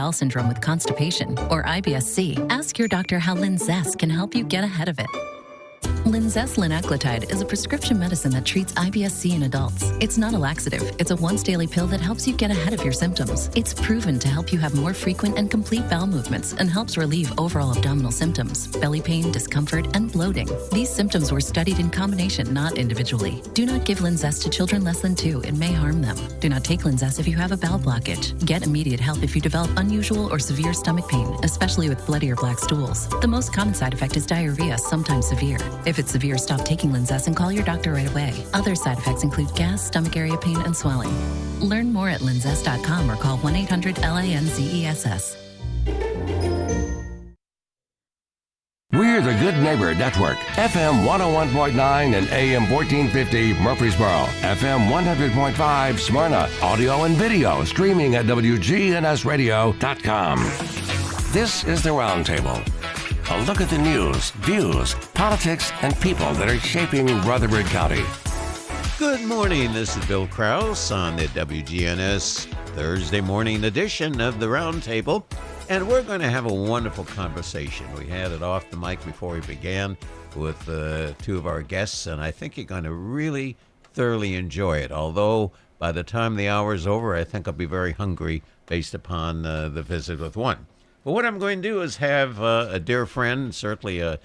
bowel syndrome with constipation, or IBS-C, ask your doctor how Linzess can help you get ahead of it. Linzess linaclotide is a prescription medicine that treats IBS-C in adults. It's not a laxative. It's a once-daily pill that helps you get ahead of your symptoms. It's proven to help you have more frequent and complete bowel movements and helps relieve overall abdominal symptoms, belly pain, discomfort, and bloating. These symptoms were studied in combination, not individually. Do not give Linzess to children less than 2. It may harm them. Do not take Linzess if you have a bowel blockage. Get immediate help if you develop unusual or severe stomach pain, especially with bloody or black stools. The most common side effect is diarrhea, sometimes severe. If it's severe, stop taking Linzess and call your doctor right away. Other side effects include gas, stomach area pain, and swelling. Learn more at linzess.com or call 1-800-LANZESS. We're the Good Neighbor Network, FM 101.9 and AM 1450 Murfreesboro, FM 100.5 Smyrna, audio and video streaming at wgnsradio.com. This is the Roundtable. A look at the news, views, politics, and people that are shaping Rutherford County. Good morning. This is Bill Krause on the WGNS Thursday morning edition of the Roundtable, and we're going to have a wonderful conversation. We had it off the mic before we began with two of our guests, and I think you're going to really thoroughly enjoy it. Although by the time the hour is over, I think I'll be very hungry based upon the visit with one. But what I'm going to do is have a dear friend, certainly a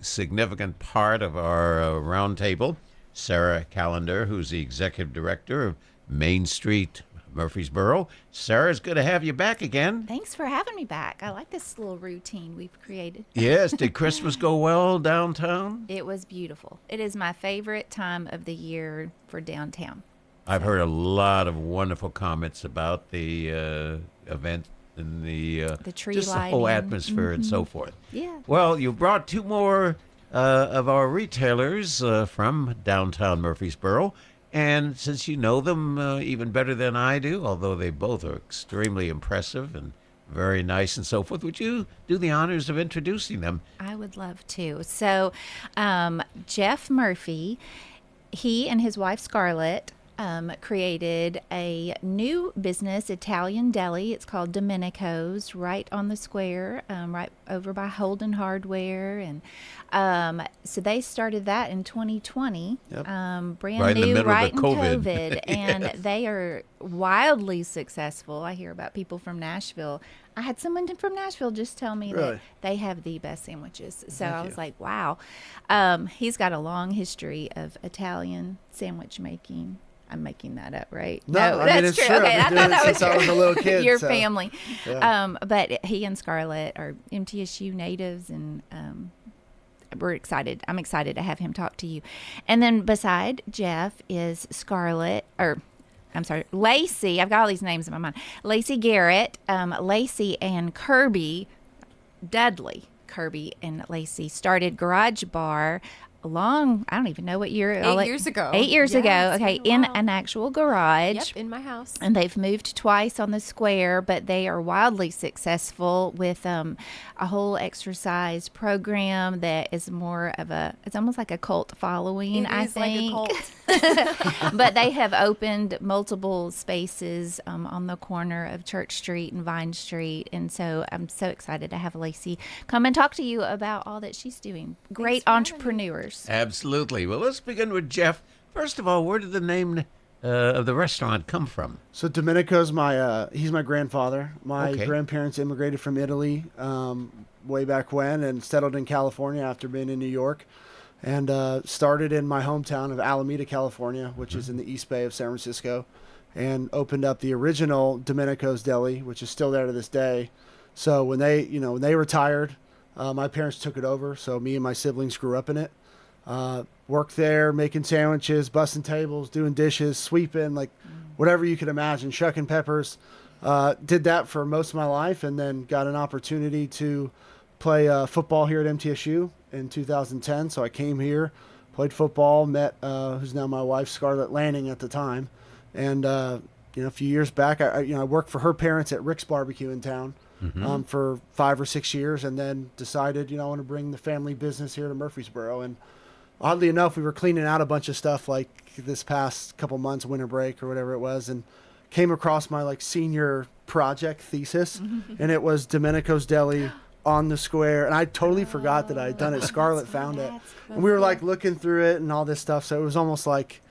significant part of our roundtable, Sarah Callender, who's the executive director of Main Street, Murfreesboro. Sarah, it's good to have you back again. Thanks for having me back. I like this little routine we've created. Yes. Did Christmas go well downtown? It was beautiful. It is my favorite time of the year for downtown. I've heard a lot of wonderful comments about the event and the tree just lighting. The whole atmosphere and so forth. Yeah. Well, you brought two more of our retailers from downtown Murfreesboro, and since you know them even better than I do, although they both are extremely impressive and very nice and so forth, would you do the honors of introducing them? I would love to. So, Jeff Murphy, he and his wife Scarlett created a new business, Italian deli. It's called Domenico's, right on the square, right over by Holden Hardware. And so they started that in 2020, Yep. brand Right in the new, middle right of in the COVID. COVID. And they are wildly successful. I hear about people from Nashville. I had someone from Nashville just tell me that they have the best sandwiches. So I was like, wow. He's got a long history of Italian sandwich making. I'm making that up, right? No, I mean, that's it's true. true. Okay, I've I been thought doing it that was since I was a little kid. Your so. family. Yeah. But he and Scarlett are MTSU natives, and we're excited. I'm excited to have him talk to you. And then beside Jeff is Lacey. I've got all these names in my mind. Lacey Garrett, Lacey and Kirby Dudley. Kirby and Lacey started Garage Bar I don't even know what year. 8 years ago. 8 years ago. Okay, in an actual garage. Yep, in my house. And they've moved twice on the square, but they are wildly successful with a whole exercise program that is more of it's almost like a cult following, I think. Like a cult. But they have opened multiple spaces on the corner of Church Street and Vine Street. And so I'm so excited to have Lacey come and talk to you about all that she's doing. Great entrepreneurs. Absolutely. Well, let's begin with Jeff. First of all, where did the name of the restaurant come from? So Domenico's he's my grandfather. My grandparents immigrated from Italy way back when and settled in California after being in New York, and started in my hometown of Alameda, California, which is in the East Bay of San Francisco, and opened up the original Domenico's Deli, which is still there to this day. So when they retired, my parents took it over. So me and my siblings grew up in it. Worked there, making sandwiches, busting tables, doing dishes, sweeping, like whatever you could imagine, shucking peppers. Did that for most of my life, and then got an opportunity to play football here at MTSU in 2010. So I came here, played football, met who's now my wife, Scarlett Lanning at the time, and a few years back, I worked for her parents at Rick's Barbecue in town. For 5 or 6 years, and then decided, I want to bring the family business here to Murfreesboro. And oddly enough, we were cleaning out a bunch of stuff like this past couple months, winter break or whatever it was, and came across my senior project thesis, and it was Domenico's Deli on the square. And I totally forgot that I had done it. Scarlett found it. And we were like looking through it and all this stuff. So it was almost like,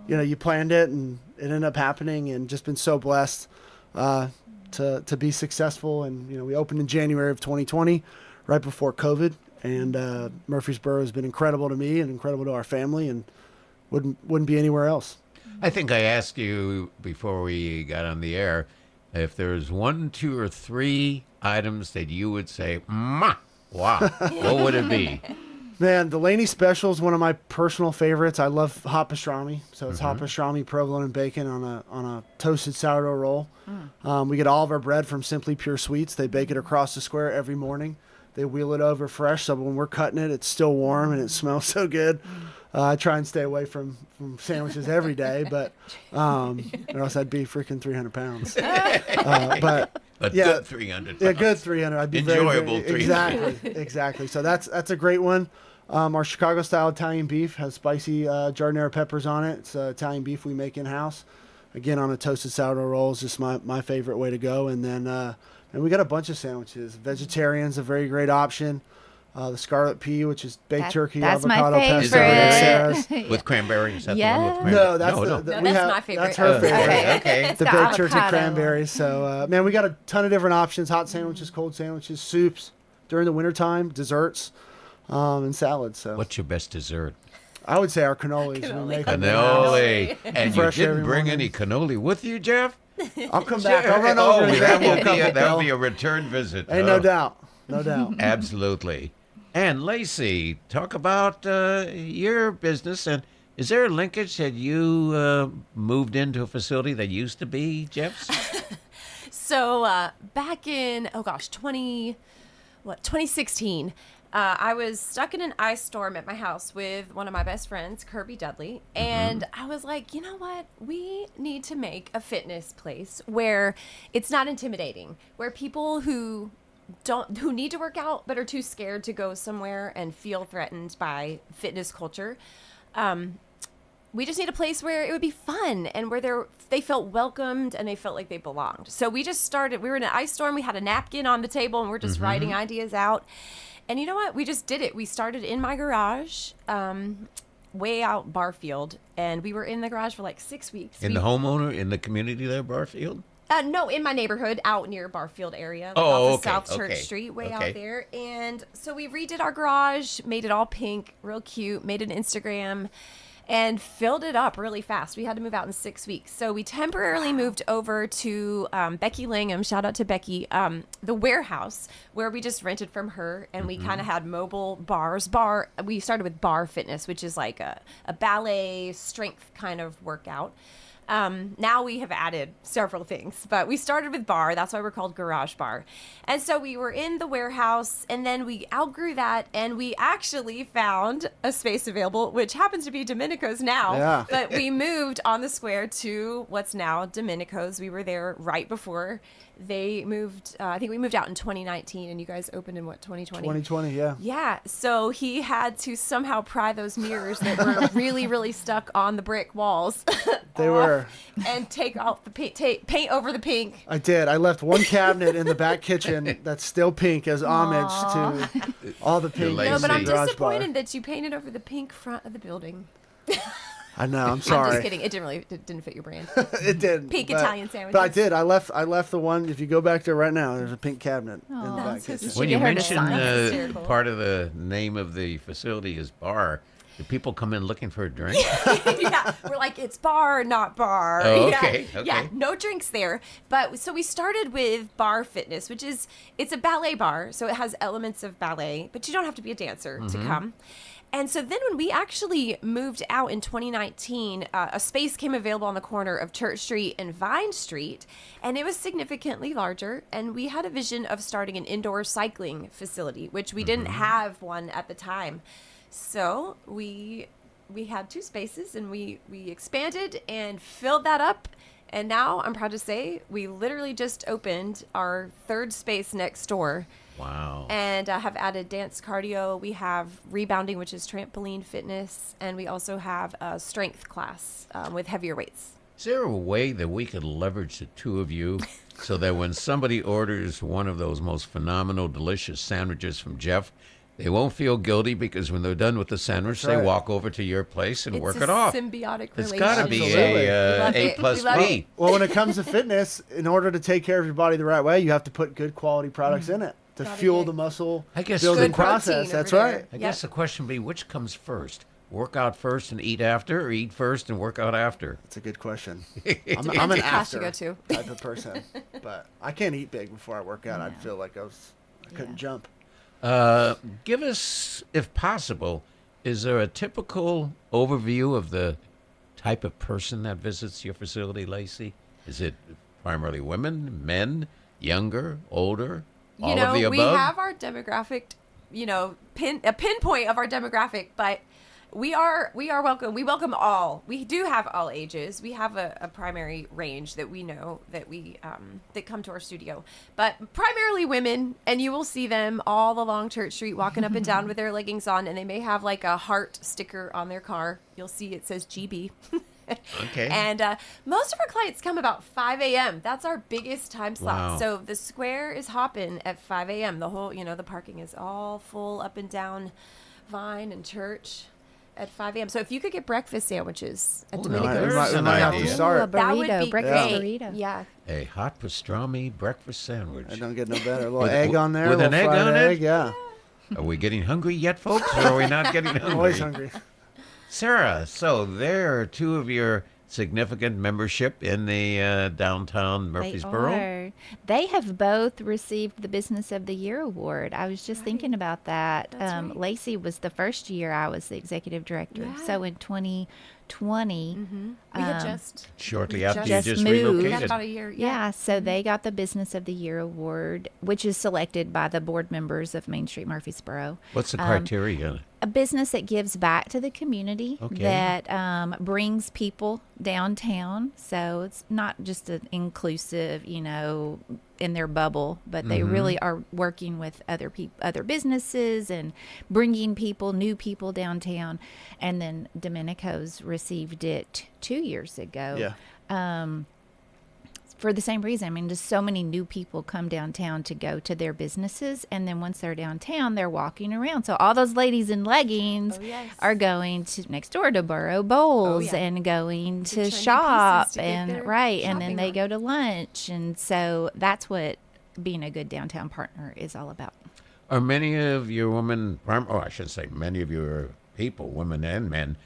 you planned it and it ended up happening, and just been so blessed to be successful. And, we opened in January of 2020, right before COVID. And Murfreesboro has been incredible to me and incredible to our family, and wouldn't be anywhere else. I think I asked you before we got on the air if there's 1, 2, or 3 items that you would say, wow, what would it be? Man, the Laney Special is one of my personal favorites. I love hot pastrami. So it's hot pastrami, provolone, and bacon on a toasted sourdough roll. We get all of our bread from Simply Pure Sweets. They bake it across the square every morning. They wheel it over fresh, so when we're cutting it, it's still warm and it smells so good. I try and stay away from sandwiches every day, but or else I'd be freaking 300 pounds. But good 300 pounds. Yeah, good 300. I'd be enjoyable very 300. Exactly. So that's a great one. Our Chicago-style Italian beef has spicy giardiniera peppers on it. It's Italian beef we make in-house. Again, on a toasted sourdough roll is just my favorite way to go. And then and we got a bunch of sandwiches. Vegetarian's a very great option. The Scarlet Pea, which is baked turkey, that's avocado my pesto, favorite. and Sarah's. With cranberry? Is that Yeah. the one with cranberry? No, that's that's my favorite. That's her favorite. Okay. The got baked turkey avocado. cranberries. So, man, we got a ton of different options: hot sandwiches, cold sandwiches, soups during the wintertime, desserts, and salads. So, What's your best dessert? I would say our cannolis. We make them Cannoli. And you Fresh didn't every bring morning. any cannoli with you, Jeff? I'll come back. I'll run over and that grab will you a couple, that'll Bill. be a return visit. Hey, no doubt. No doubt. Absolutely. And Lacey, talk about your business. And is there a linkage that you moved into a facility that used to be Jeff's? So back in 2016, I was stuck in an ice storm at my house with one of my best friends, Kirby Dudley, and I was like, you know what? We need to make a fitness place where it's not intimidating, where people who need to work out but are too scared to go somewhere and feel threatened by fitness culture. We just need a place where it would be fun and where they felt welcomed and they felt like they belonged. So we just started. We were in an ice storm. We had a napkin on the table and we're just writing ideas out. And you know what? We just did it. We started in my garage, way out Barfield, and we were in the garage for like 6 weeks. In the homeowner, in the community there, Barfield? No, in my neighborhood, out near Barfield area, like Oh, off of okay, South okay, Church Street, way okay. out there. And so we redid our garage, made it all pink, real cute, made an Instagram, and filled it up really fast. We had to move out in 6 weeks. So we temporarily moved over to Becky Langham, shout out to Becky, the warehouse, where we just rented from her, and we kind of had mobile bars. We started with bar fitness, which is like a ballet strength kind of workout. Now we have added several things, but we started with bar. That's why we're called Garage Bar. And so we were in the warehouse, and then we outgrew that, and we actually found a space available, which happens to be Domenico's now. Yeah. But we moved on the square to what's now Domenico's. We were there right before they moved. I think we moved out in 2019, and you guys opened in 2020? 2020, yeah. Yeah, so he had to somehow pry those mirrors that were really, really stuck on the brick walls. They were. And take off the paint over the pink. I did. I left one cabinet in the back kitchen that's still pink as homage to all the pink. Lacey. No, but I'm Garage disappointed Bar. that you painted over the pink front of the building. I know. I'm I'm sorry. just kidding. It didn't fit your brand. It didn't. Pink but- Italian sandwiches. But I did. I left the one. If you go back there right now, there's a pink cabinet in the back that's so kitchen. sweet. When She you heard a mentioned sign. That's hysterical. part of the name of the facility is bar, do people come in looking for a drink? Yeah, we're like, it's bar, not bar. Oh, Yeah. okay, okay. Yeah, no drinks there. But so we started with bar fitness, which is, it's a ballet bar. So it has elements of ballet, but you don't have to be a dancer to come. And so then when we actually moved out in 2019, a space came available on the corner of Church Street and Vine Street, and it was significantly larger. And we had a vision of starting an indoor cycling facility, which we didn't have one at the time. So we had 2 spaces, and we expanded and filled that up. And now I'm proud to say we literally just opened our 3rd space next door. Wow. And have added dance cardio. We have rebounding, which is trampoline fitness. And we also have a strength class with heavier weights. Is there a way that we could leverage the two of you so that when somebody orders one of those most phenomenal, delicious sandwiches from Jeff, they won't feel guilty because when they're done with the sandwich, That's right. they walk over to your place and work it off? Symbiotic It's relationship. got to be Absolutely. A plus We love B. it. Well, when it comes to fitness, in order to take care of your body the right way, you have to put good quality products in it to Gotta fuel get the muscle I guess building good process. protein That's over right. there. I guess the question would be, which comes first? Work out first and eat after, or eat first and work out after? That's a good question. Depends I'm an what class you after go to. type of person, but I can't eat big before I work out. I'd feel like I couldn't jump. Give us, if possible, is there a typical overview of the type of person that visits your facility, Lacey? Is it primarily women, men, younger, older, all of the above? We have our demographic, a pinpoint of our demographic, but we are welcome. We welcome all. We do have all ages. We have a primary range that we know that that come to our studio, but primarily women, and you will see them all along Church Street walking up and down with their leggings on, and they may have like a heart sticker on their car. You'll see it says GB. Okay. And most of our clients come about 5 a.m. That's our biggest time slot. Wow. So the square is hopping at 5 a.m. The whole, the parking is all full up and down Vine and Church at 5 a.m. So if you could get breakfast sandwiches at Oh, Domenico's, there's an might have to idea. start. Ooh, a that would burrito, be breakfast great. burrito. Yeah. A hot pastrami breakfast sandwich. I don't get no better. A little With- egg on there, with a an little egg fried on it? egg. Yeah, Are we getting hungry yet, folks, or are we not getting hungry? I'm always hungry. Sarah, so there are two of your significant membership in the downtown Murfreesboro. They have both received the Business of the Year award. I was just thinking about that. That's right. Lacey was the first year I was the executive director. Yeah. So in 2020, We had just Shortly after you Just just moved. relocated. about a year. yeah, so they got the Business of the Year award, which is selected by the board members of Main Street Murfreesboro. What's the criteria? A business that gives back to the community, Okay. that brings people downtown. So it's not just an inclusive, in their bubble, but they really are working with other other businesses and bringing new people downtown. And then Domenico's received it 2 years ago. Yeah. For the same reason. I mean, just so many new people come downtown to go to their businesses, and then once they're downtown, they're walking around. So all those ladies in leggings are going to next door to Burrow Bowls and going to trendy shop, pieces to get and their and then shopping they on. go to lunch, and so that's what being a good downtown partner is all about. Are many of your women, I should say many of your people, women and men,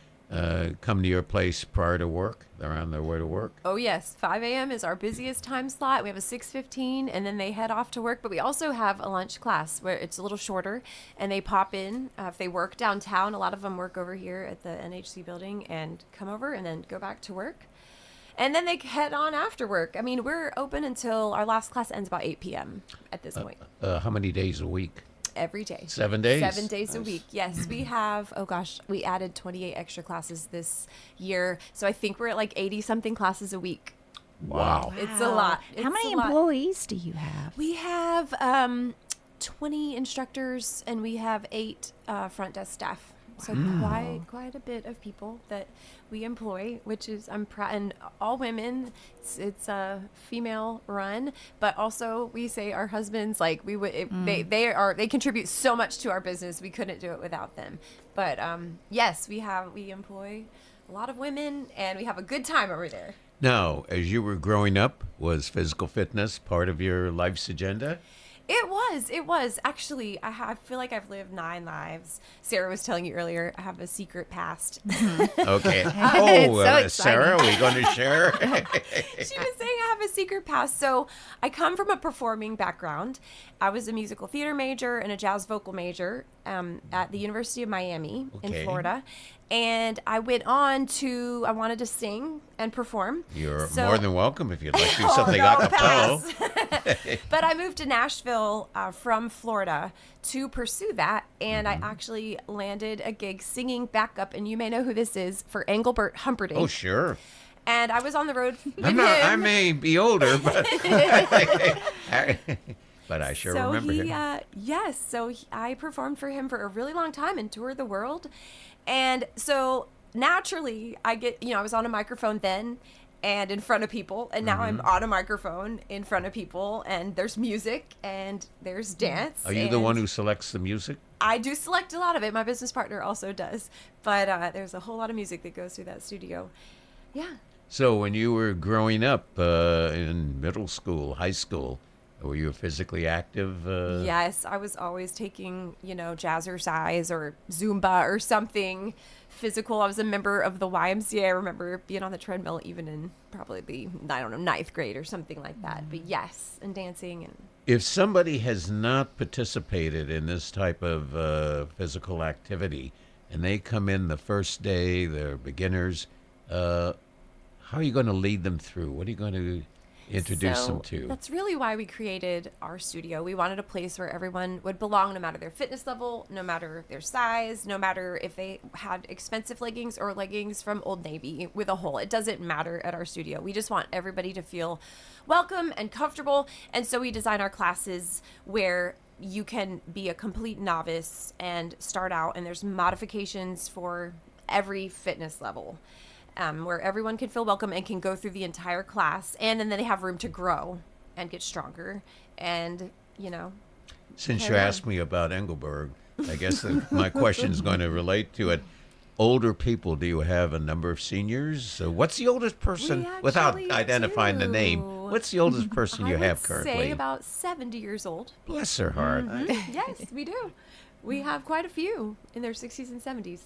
come to your place prior to work? They're on their way to work? Oh, yes. 5 a.m. is our busiest time slot. We have a 6:15, and then they head off to work. But we also have a lunch class where it's a little shorter, and they pop in. If they work downtown, a lot of them work over here at the NHC building and come over and then go back to work. And then they head on after work. I mean, we're open until our last class ends about 8 p.m. at this point. How many days a week? Every day. 7 days? 7 days a week. Yes, we have, we added 28 extra classes this year. So I think we're at like 80-something classes a week. Wow. It's a lot. How many It's a lot. employees do you have? We have 20 instructors, and we have 8 front desk staff. So quite a bit of people that we employ, which is I'm proud, and all women. It's a female run, but also we say our husbands, like we would they contribute so much to our business. We couldn't do it without them. But yes, we employ a lot of women, and we have a good time over there. Now, as you were growing up, was physical fitness part of your life's agenda? It was. Actually, I feel like I've lived 9 lives. Sarah was telling you earlier, I have a secret past. Okay. It's so exciting. Sarah, are we going to share? She was saying I have a secret past. So I come from a performing background. I was a musical theater major and a jazz vocal major at the University of Miami in Florida. And I went on I wanted to sing and perform. You're So- more than welcome if you'd like to do something a cappella. But I moved to Nashville from Florida to pursue that, and I actually landed a gig singing backup, and you may know who this is, for Engelbert Humperdinck. Oh, sure. And I was on the road with I him. may be older, but but I sure remember him. Yes, so I performed for him for a really long time and toured the world. And so naturally, I was on a microphone then, and in front of people, and now I'm on a microphone in front of people, and there's music and there's dance. Are you the one who selects the music? I do select a lot of it. My business partner also does, but there's a whole lot of music that goes through that studio. Yeah. So when you were growing up in middle school, high school, were you physically active? Yes, I was always taking, jazzercise or Zumba or something physical. I was a member of the YMCA. I remember being on the treadmill even in probably the, ninth grade or something like that. But yes, and dancing. And if somebody has not participated in this type of physical activity and they come in the first day, they're beginners, how are you going to lead them through? What are you going to introduce them to? That's really why we created our studio. We wanted a place where everyone would belong, no matter their fitness level, no matter their size, no matter if they had expensive leggings or leggings from Old Navy with a hole. It doesn't matter at our studio. We just want everybody to feel welcome and comfortable. And so we design our classes where you can be a complete novice and start out, and there's modifications for every fitness level. Where everyone can feel welcome and can go through the entire class, and then they have room to grow and get stronger. And, Since you asked me about Engelberg, I guess my question is going to relate to it. Older people, do you have a number of seniors? What's the oldest person, without identifying the name, what's the oldest person you have currently? I would say about 70 years old. Bless her heart. Mm-hmm. Yes, we do. We have quite a few in their 60s and 70s.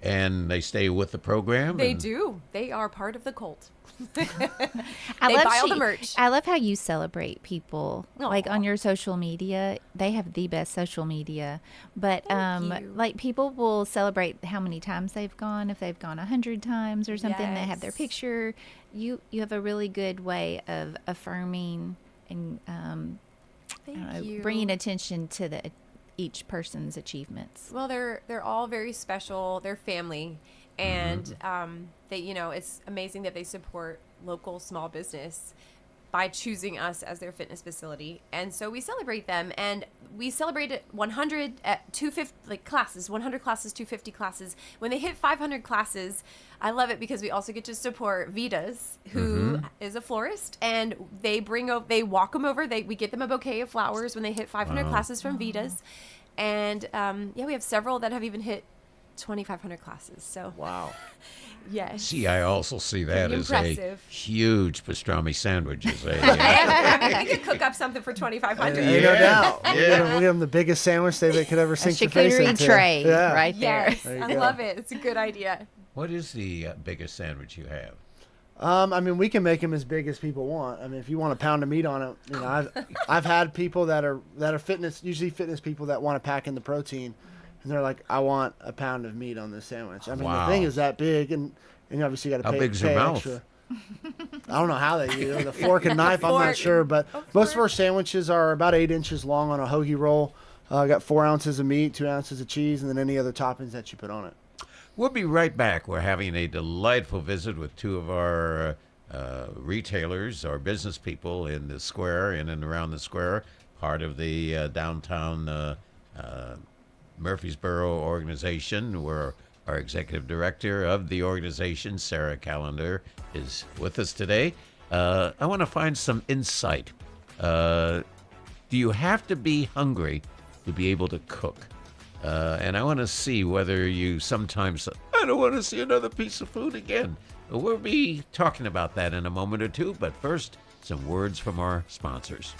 And they stay with the program? They do. They are part of the cult. I They buy all the merch. I love how you celebrate people. Aw. Like on your social media, they have the best social media. But Thank you. like people will celebrate how many times they've gone. If they've gone 100 times or something, they have their Yes. picture. You have a really good way of affirming and Thank you. bringing attention to each person's achievements. Well, they're all very special. They're family, and they it's amazing that they support local small business by choosing us as their fitness facility. And so we celebrate them, and we celebrated 100 at 250 classes, 100 classes, 250 classes. When they hit 500 classes, I love it because we also get to support Vitas, who is a florist, and they walk them over. We get them a bouquet of flowers when they hit 500 classes from Vitas. And we have several that have even hit 2,500 classes. So Wow. yes. See, I also see that Pretty as impressive. a huge pastrami sandwich. We could cook up something for 2,500. No doubt. We'll give them the biggest sandwich they could ever A sink their face charcuterie into. tray Yeah. right there. Yes, There you I go. love it. It's a good idea. What is the biggest sandwich you have? We can make them as big as people want. If you want a pound of meat on it, I've had people that are usually fitness people that want to pack in the protein, and they're like, I want a pound of meat on this sandwich. Wow. The thing is that big, and obviously you got to How pay, big's pay your mouth? extra. I don't know how they do it. The fork and knife, I'm not fork. sure, but most of our sandwiches are about 8 inches long on a hoagie roll. Got 4 ounces of meat, 2 ounces of cheese, and then any other toppings that you put on it. We'll be right back. We're having a delightful visit with two of our retailers, our business people in the square, in and around the square, part of the downtown Murfreesboro organization, where our executive director of the organization, Sarah Callender, is with us today. I want to find some insight. Do you have to be hungry to be able to cook? And I want to see whether you sometimes, I don't want to see another piece of food again. We'll be talking about that in a moment or two, but first, some words from our sponsors.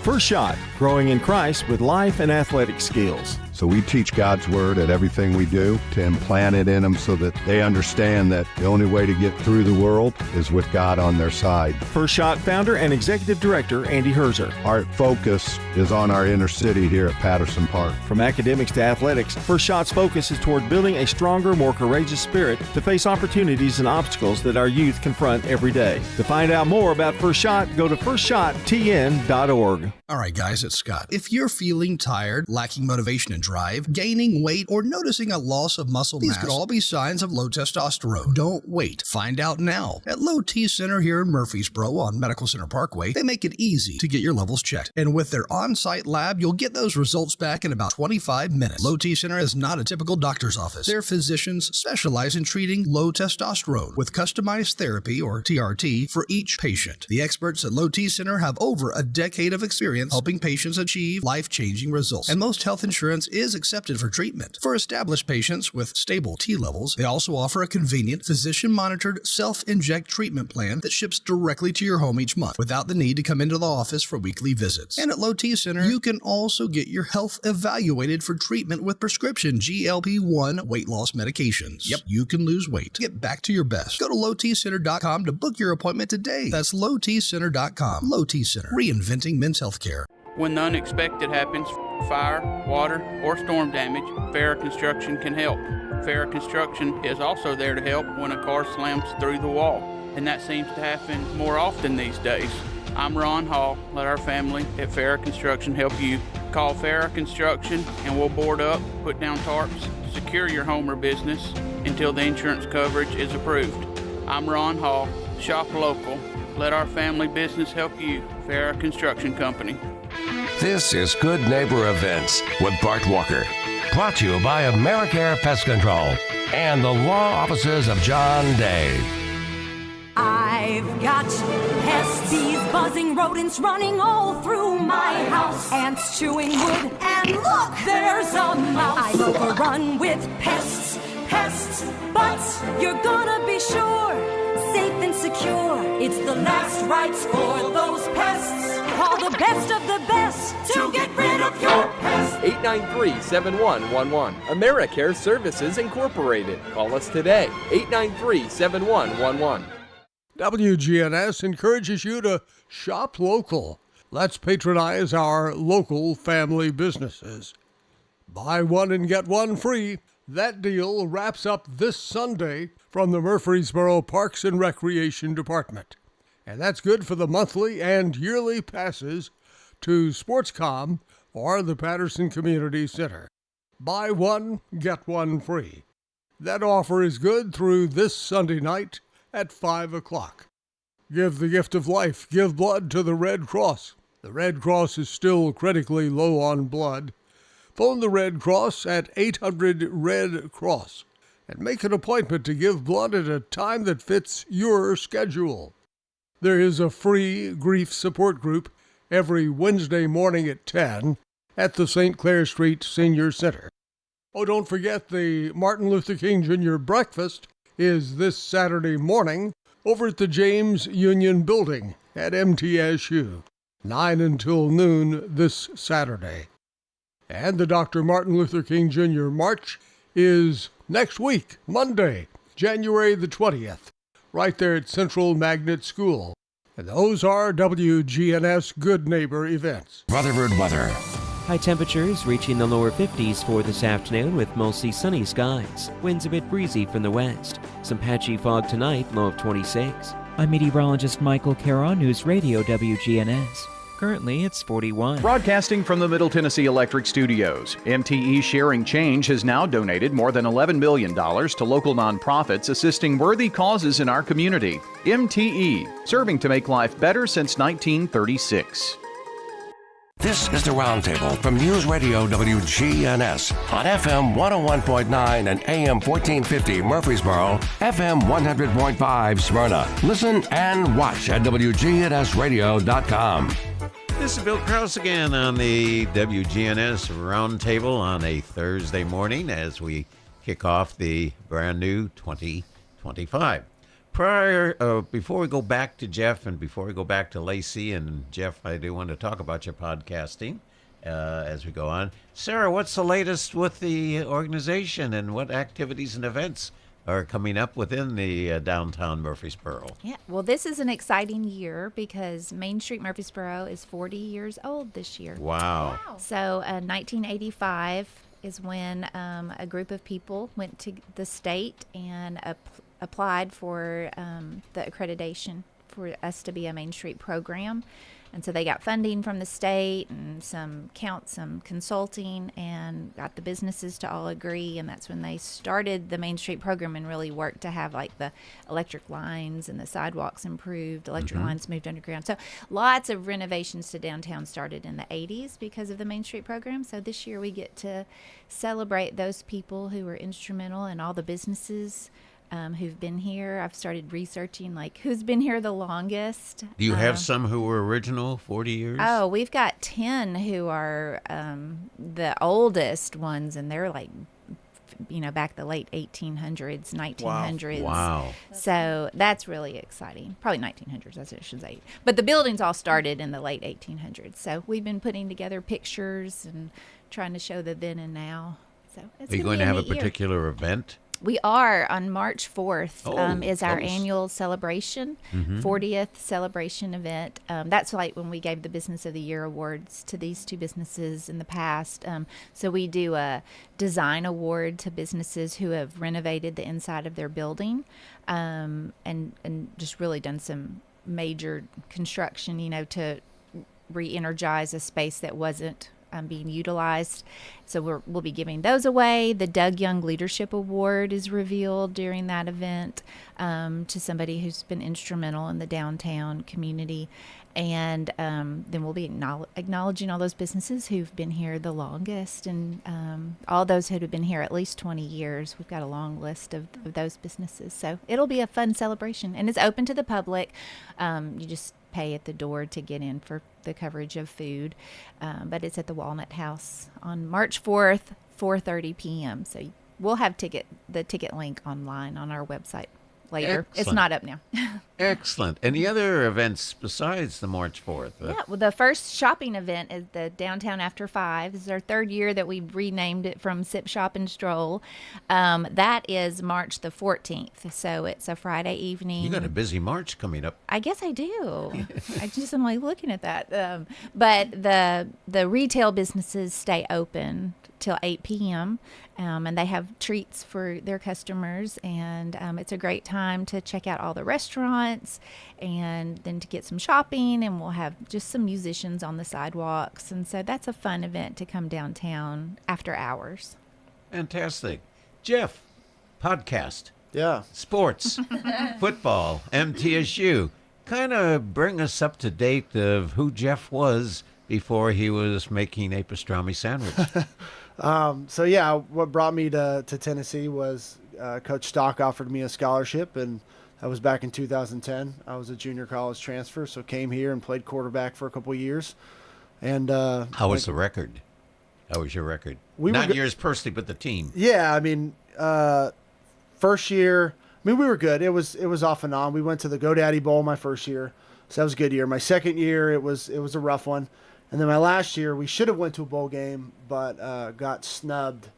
First Shot, growing in Christ with life and athletic skills. So we teach God's Word at everything we do to implant it in them so that they understand that the only way to get through the world is with God on their side. First Shot founder and executive director Andy Herzer. Our focus is on our inner city here at Patterson Park. From academics to athletics, First Shot's focus is toward building a stronger, more courageous spirit to face opportunities and obstacles that our youth confront every day. To find out more about First Shot, go to firstshottn.org. All right, guys, it's Scott. If you're feeling tired, lacking motivation, and drive, gaining weight, or noticing a loss of muscle mass. These could all be signs of low testosterone. Don't wait. Find out now. At Low T Center here in Murfreesboro on Medical Center Parkway, they make it easy to get your levels checked. And with their on-site lab, you'll get those results back in about 25 minutes. Low T Center is not a typical doctor's office. Their physicians specialize in treating low testosterone with customized therapy, or TRT, for each patient. The experts at Low T Center have over a decade of experience helping patients achieve life-changing results. And most health insurance is accepted for treatment. For established patients with stable T levels, they also offer a convenient physician-monitored self-inject treatment plan that ships directly to your home each month without the need to come into the office for weekly visits. And at Low T Center, you can also get your health evaluated for treatment with prescription GLP-1 weight loss medications. Yep, you can lose weight. Get back to your best. Go to lowtcenter.com to book your appointment today. That's lowtcenter.com. Low T Center, reinventing men's health care. When the unexpected happens, fire, water, or storm damage, Farrah Construction can help. Farrah Construction is also there to help when a car slams through the wall, and that seems to happen more often these days. I'm Ron Hall. Let our family at Farrah Construction help you. Call Farrah Construction and we'll board up, put down tarps, secure your home or business until the insurance coverage is approved. I'm Ron Hall. Shop local. Let our family business help you. Farrah Construction Company. This is Good Neighbor Events with Bart Walker. Brought to you by AmeriCare Pest Control and the law offices of John Day. I've got pests, bees, buzzing, rodents running all through my house. Ants chewing wood, and look, there's a mouse. I'm overrun with pests, but you're gonna be sure, safe and secure. It's the last rites for those pests. Call the best of the best to get rid of your pests. 893-7111. AmeriCare Services Incorporated. Call us today. 893-7111. WGNS encourages you to shop local. Let's patronize our local family businesses. Buy one and get one free. That deal wraps up this Sunday from the Murfreesboro Parks and Recreation Department. And that's good for the monthly and yearly passes to Sportscom or the Patterson Community Center. Buy one, get one free. That offer is good through this Sunday night at 5 o'clock. Give the gift of life. Give blood to the Red Cross. The Red Cross is still critically low on blood. Phone the Red Cross at 800-RED-CROSS and make an appointment to give blood at a time that fits your schedule. There is a free grief support group every Wednesday morning at 10 at the St. Clair Street Senior Center. Oh, don't forget the Martin Luther King Jr. breakfast is this Saturday morning over at the James Union Building at MTSU, 9 until noon this Saturday. And the Dr. Martin Luther King Jr. March is next week, Monday, January the 20th, right there at Central Magnet School. And those are WGNS Good Neighbor events. Rutherford weather. High temperatures reaching the lower 50s for this afternoon with mostly sunny skies. Winds a bit breezy from the west. Some patchy fog tonight, low of 26. I'm meteorologist Michael Caron, News Radio WGNS. Currently, it's 41. Broadcasting from the Middle Tennessee Electric Studios, MTE Sharing Change has now donated more than $11 million to local nonprofits assisting worthy causes in our community. MTE, serving to make life better since 1936. This is the Roundtable from News Radio WGNS on FM 101.9 and AM 1450 Murfreesboro, FM 100.5 Smyrna. Listen and watch at wgnsradio.com. This is Bill Krause again on the WGNS Roundtable on a Thursday morning as we kick off the brand new 2025. Before we go back to Jeff and before we go back to Lacey, and Jeff, I do want to talk about your podcasting as we go on. Sarah, what's the latest with the organization and what activities and events are coming up within the downtown Murfreesboro? Yeah, well, this is an exciting year because Main Street Murfreesboro is 40 years old this year. Wow. So 1985 is when a group of people went to the state and applied for the accreditation for us to be a Main Street program. And so they got funding from the state and some consulting, and got the businesses to all agree. And that's when they started the Main Street program and really worked to have like the electric lines and the sidewalks improved, electric lines moved underground. So lots of renovations to downtown started in the 80s because of the Main Street program. So this year we get to celebrate those people who were instrumental and all the businesses who've been here. I've started researching like who's been here the longest. Do you have some who were original 40 years? Oh, we've got 10 who are the oldest ones, and they're like, back the late 1800s, 1900s. Wow. So that's really exciting. Probably 1900s, I should say. But the buildings all started in the late 1800s. So we've been putting together pictures and trying to show the then and now. So it's Are you going to have a particular event? We are on March 4th is our close. annual celebration, 40th celebration event. That's like when we gave the Business of the Year awards to these two businesses in the past. So we do a design award to businesses who have renovated the inside of their building and just really done some major construction, to re-energize a space that wasn't being utilized. So we'll be giving those away. The Doug Young Leadership Award is revealed during that event to somebody who's been instrumental in the downtown community. And then we'll be acknowledging all those businesses who've been here the longest, and all those who have been here at least 20 years. We've got a long list of those businesses. So it'll be a fun celebration, and it's open to the public. You just pay at the door to get in for the coverage of food. But it's at the Walnut House on March 4th, 4:30 p.m. So we'll have the ticket link online on our website later. Excellent. It's not up now. Excellent. Any other events besides the March 4th? Yeah, well, the first shopping event is the Downtown After 5. This is our third year that we've renamed it from Sip, Shop, and Stroll. That is March the 14th, so it's a Friday evening. You got a busy March coming up. I guess I do. I'm like looking at that. But the retail businesses stay open till 8 p.m. And they have treats for their customers, and it's a great time to check out all the restaurants and then to get some shopping, and we'll have just some musicians on the sidewalks, and so that's a fun event to come downtown after hours. Fantastic. Jeff, podcast. Yeah. Sports, football, MTSU. Kind of bring us up to date of who Jeff was before he was making a pastrami sandwich. So yeah, what brought me to Tennessee was Coach Stock offered me a scholarship, and that was back in 2010. I was a junior college transfer, so came here and played quarterback for a couple of years. And how was the record? How was your record? Not yours personally, but the team. Yeah, I mean, first year, we were good. It was off and on. We went to the GoDaddy Bowl my first year, so that was a good year. My second year, it was a rough one. And then my last year, we should have went to a bowl game, but got snubbed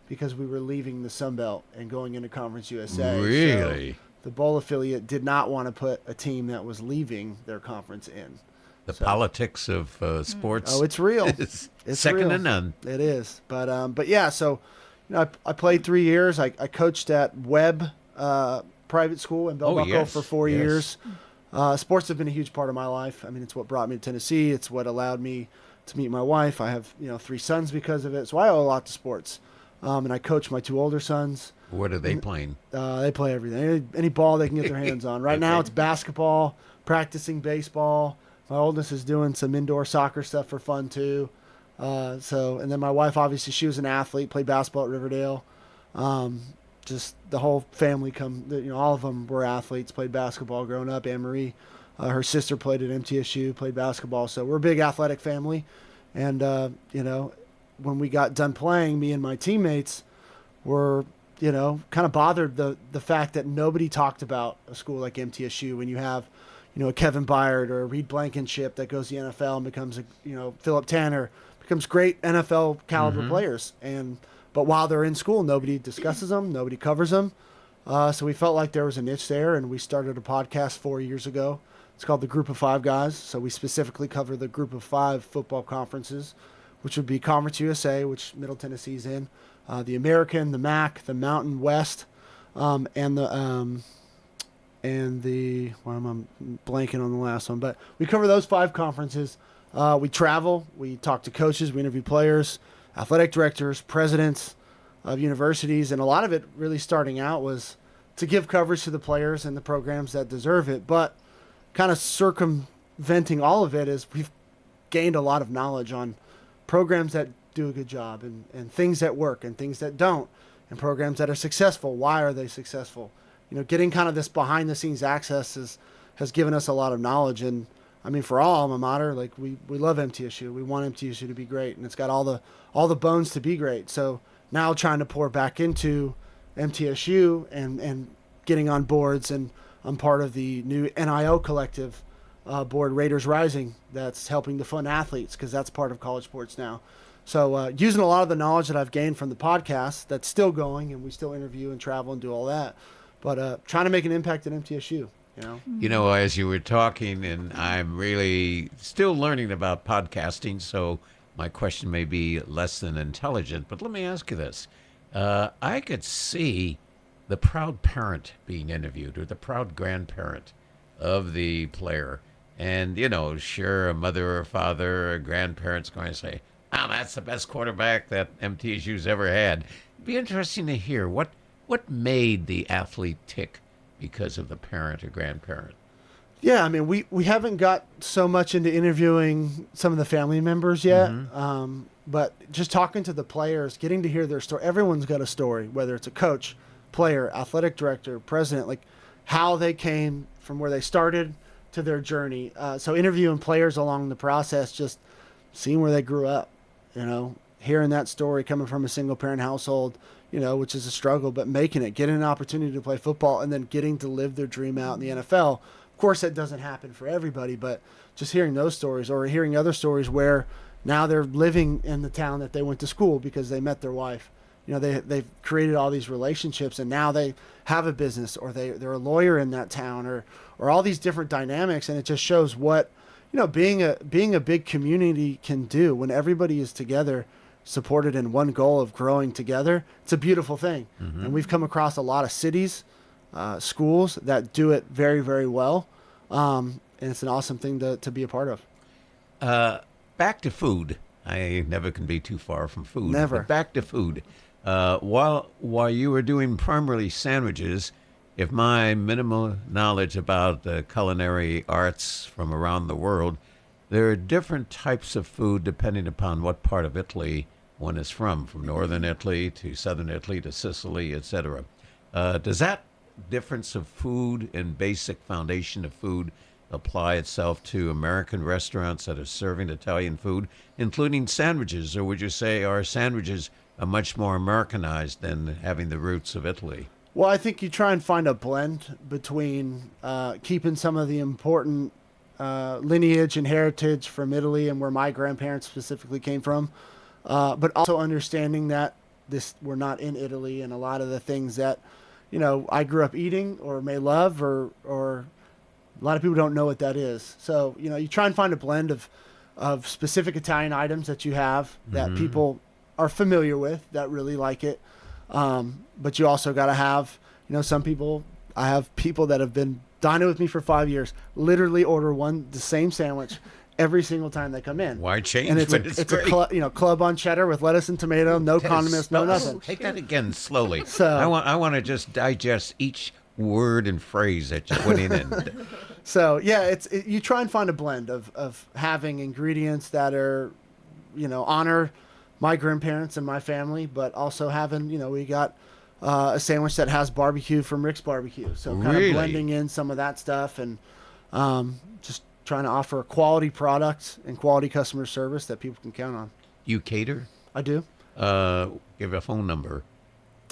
because we were leaving the Sun Belt and going into Conference USA. Really? So the bowl affiliate did not want to put a team that was leaving their conference in. The politics of sports. Oh, it's real. It's second real. to none. It is. But yeah, so I played 3 years. I coached at Webb private school in Bell Buckle for 4 years. Sports have been a huge part of my life. I mean, it's what brought me to Tennessee. It's what allowed me to meet my wife. I have 3 sons because of it, so I owe a lot to sports. And I coach my 2 older sons. What are they playing? They play everything. Any ball they can get their hands on. Right now it's basketball, practicing baseball. My oldest is doing some indoor soccer stuff for fun too. And then my wife, obviously, she was an athlete, played basketball at Riverdale. Just the whole family all of them were athletes, played basketball growing up. Anne-Marie, her sister played at MTSU, played basketball. So we're a big athletic family. And, when we got done playing, me and my teammates were, kind of bothered the fact that nobody talked about a school like MTSU when you have, a Kevin Byard or a Reed Blankenship that goes to the NFL and becomes Philip Tanner, becomes great NFL caliber players. But while they're in school, nobody discusses them, nobody covers them. So we felt like there was a niche there, and we started a podcast 4 years ago. It's called the Group of Five Guys. So we specifically cover the Group of Five football conferences, which would be Conference USA, which Middle Tennessee's in, the American, the MAC, the Mountain West, and and I'm blanking on the last one, but we cover those 5 conferences. We travel, we talk to coaches, we interview players, athletic directors, presidents of universities, and a lot of it really starting out was to give coverage to the players and the programs that deserve it, but kind of circumventing all of it is we've gained a lot of knowledge on programs that do a good job and things that work and things that don't, and programs that are successful. Why are they successful? Getting kind of this behind the scenes access has given us a lot of knowledge. And I mean, for all alma mater, like we love MTSU. We want MTSU to be great, and it's got all the bones to be great. So now trying to pour back into MTSU and getting on boards, and I'm part of the new NIL collective board, Raiders Rising, that's helping to fund athletes because that's part of college sports now. So using a lot of the knowledge that I've gained from the podcast that's still going, and we still interview and travel and do all that, but trying to make an impact at MTSU. As you were talking, and I'm really still learning about podcasting, so my question may be less than intelligent, but let me ask you this. I could see the proud parent being interviewed, or the proud grandparent of the player. And, sure, a mother or father or grandparent's going to say, that's the best quarterback that MTSU's ever had. It'd be interesting to hear what made the athlete tick because of the parent or grandparent. Yeah, I mean, we haven't got so much into interviewing some of the family members yet, but just talking to the players, getting to hear their story. Everyone's got a story, whether it's a coach, player, athletic director, president, like how they came from where they started to their journey. So interviewing players along the process, just seeing where they grew up, hearing that story coming from a single parent household, which is a struggle, but making it, getting an opportunity to play football, and then getting to live their dream out in the NFL. Of course, that doesn't happen for everybody, but just hearing those stories, or hearing other stories where now they're living in the town that they went to school because they met their wife. They've created all these relationships, and now they have a business, or they're a lawyer in that town, or all these different dynamics. And it just shows what, being a big community can do when everybody is together, supported in one goal of growing together. It's a beautiful thing. And we've come across a lot of cities, schools that do it very, very well. And it's an awesome thing to be a part of. Back to food. I never can be too far from food. Never. But back to food. While you were doing primarily sandwiches, if my minimal knowledge about the culinary arts from around the world, there are different types of food depending upon what part of Italy one is from northern Italy to southern Italy to Sicily, etc. Does that difference of food and basic foundation of food apply itself to American restaurants that are serving Italian food, including sandwiches? Or would you say our sandwiches are much more Americanized than having the roots of Italy? Well, I think you try and find a blend between keeping some of the important lineage and heritage from Italy and where my grandparents specifically came from, but also understanding that we're not in Italy, and a lot of the things that I grew up eating or may love, or a lot of people don't know what that is. So you try and find a blend of specific Italian items that you have that people are familiar with, that really like it. But you also got to have, some people, I have people that have been dining with me for 5 years, literally order the same sandwich every single time they come in. Why change? And it's a club on cheddar with lettuce and tomato, no condiments, no nothing. Take that again slowly. So I want to just digest each word and phrase that you're putting in. So yeah, you try and find a blend of having ingredients that are, honor my grandparents and my family, but also having, we got a sandwich that has barbecue from Rick's Barbecue. So kind of blending in some of that stuff, and just trying to offer a quality product and quality customer service that people can count on. You cater? I do. Give a phone number.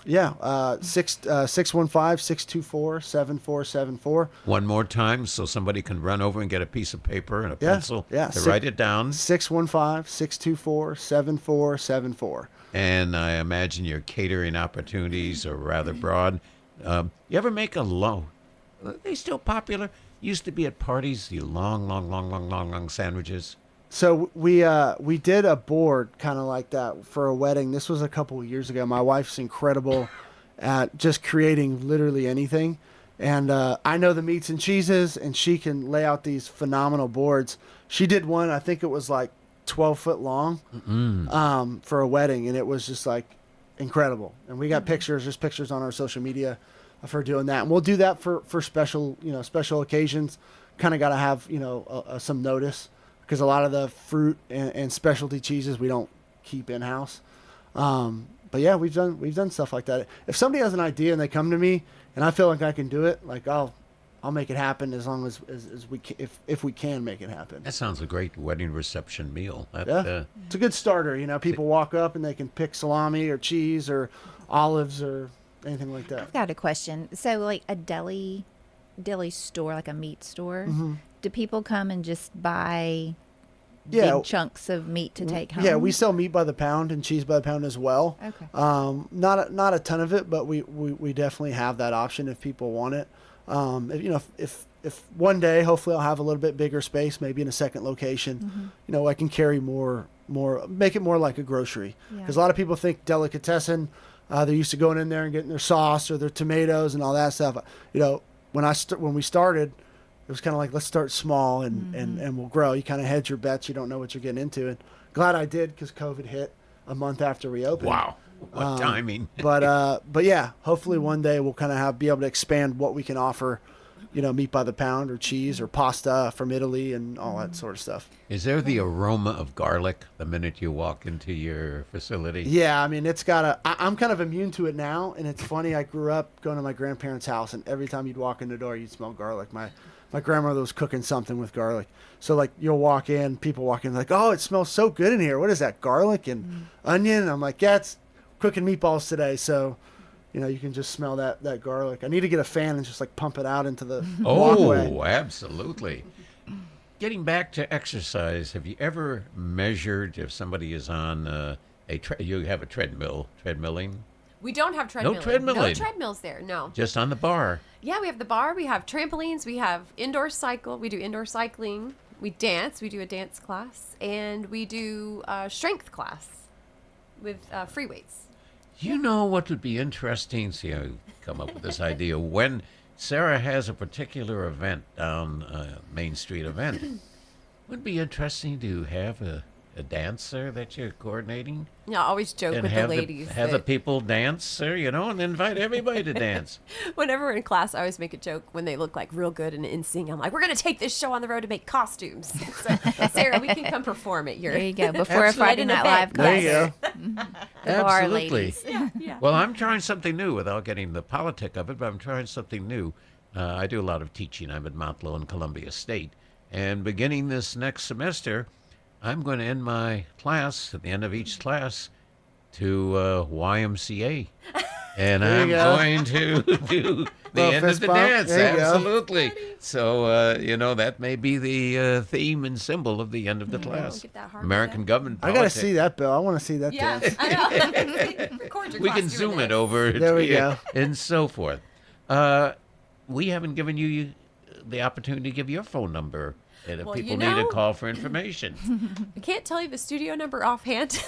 Yeah, 615-624-7474. One more time so somebody can run over and get a piece of paper and a pencil to write it down. 615-624-7474. And I imagine your catering opportunities are rather broad. You ever make are they still popular? Used to be at parties, the long sandwiches. So we did a board kind of like that for a wedding. This was a couple of years ago. My wife's incredible at just creating literally anything. And I know the meats and cheeses, and she can lay out these phenomenal boards. She did one, I think it was like 12 foot long for a wedding, and it was just like incredible. And we got pictures on our social media of her doing that. And we'll do that for special, special occasions. Kind of got to have, some notice, because a lot of the fruit and specialty cheeses we don't keep in-house. But yeah, we've done stuff like that. If somebody has an idea and they come to me and I feel like I can do it, like I'll make it happen, as long as we if we can make it happen. That sounds a great wedding reception meal. It's a good starter. People walk up and they can pick salami or cheese or olives or anything like that. I've got a question. So like a deli store, like a meat store, do people come and just buy big chunks of meat to take home? Yeah, we sell meat by the pound and cheese by the pound as well. Okay. Not a ton of it, but we definitely have that option if people want it. If one day, hopefully I'll have a little bit bigger space, maybe in a second location, I can carry more, make it more like a grocery. Because a lot of people think delicatessen, they're used to going in there and getting their sauce or their tomatoes and all that stuff. When we started, it was kind of like, let's start small and we'll grow. You kind of hedge your bets. You don't know what you're getting into. And glad I did, because COVID hit a month after we opened. Wow. What timing. But yeah, hopefully one day we'll kind of be able to expand what we can offer, meat by the pound or cheese or pasta from Italy and all that sort of stuff. Is there the aroma of garlic the minute you walk into your facility? Yeah, I mean, I'm kind of immune to it now. And it's funny, I grew up going to my grandparents' house, and every time you'd walk in the door, you'd smell garlic. My grandmother was cooking something with garlic. So, like, you'll walk in, people walk in, like, oh, it smells so good in here. What is that, garlic and onion? And I'm like, yeah, it's cooking meatballs today. So, you can just smell that garlic. I need to get a fan and just, like, pump it out into the walkway. Oh, absolutely. Getting back to exercise, have you ever measured if somebody is on you have a treadmilling? We don't have treadmilling. No treadmilling. No treadmills there, no. Just on the bar. Yeah, we have the bar. We have trampolines. We have indoor cycle. We do indoor cycling. We dance. We do a dance class. And we do a strength class with free weights. You know what would be interesting? See, I come up with this idea. When Sarah has a particular event down Main Street event, would be interesting to have a dancer that you're coordinating. Yeah, I always joke with the ladies. Have the people dance, and invite everybody to dance. Whenever we're in class, I always make a joke when they look like real good and in sync. I'm like, we're going to take this show on the road to make costumes. So, Sarah, we can come perform at your... There you go, before a Friday Night Live class. There you go. The bar ladies. Yeah. Well, I'm trying something new without getting the politic of it, but I'm trying something new. I do a lot of teaching. I'm at Mount Low and Columbia State. And beginning this next semester, I'm going to end my class, at the end of each class, to YMCA. And I'm going to do the end of the dance. Absolutely. So, that may be the theme and symbol of the end of the class. American government politics. I got to see that, Bill. I want to see that dance. I know. Record your we can zoom it over. There we go. And so forth. We haven't given you the opportunity to give your phone number. And if people need a call for information. I can't tell you the studio number offhand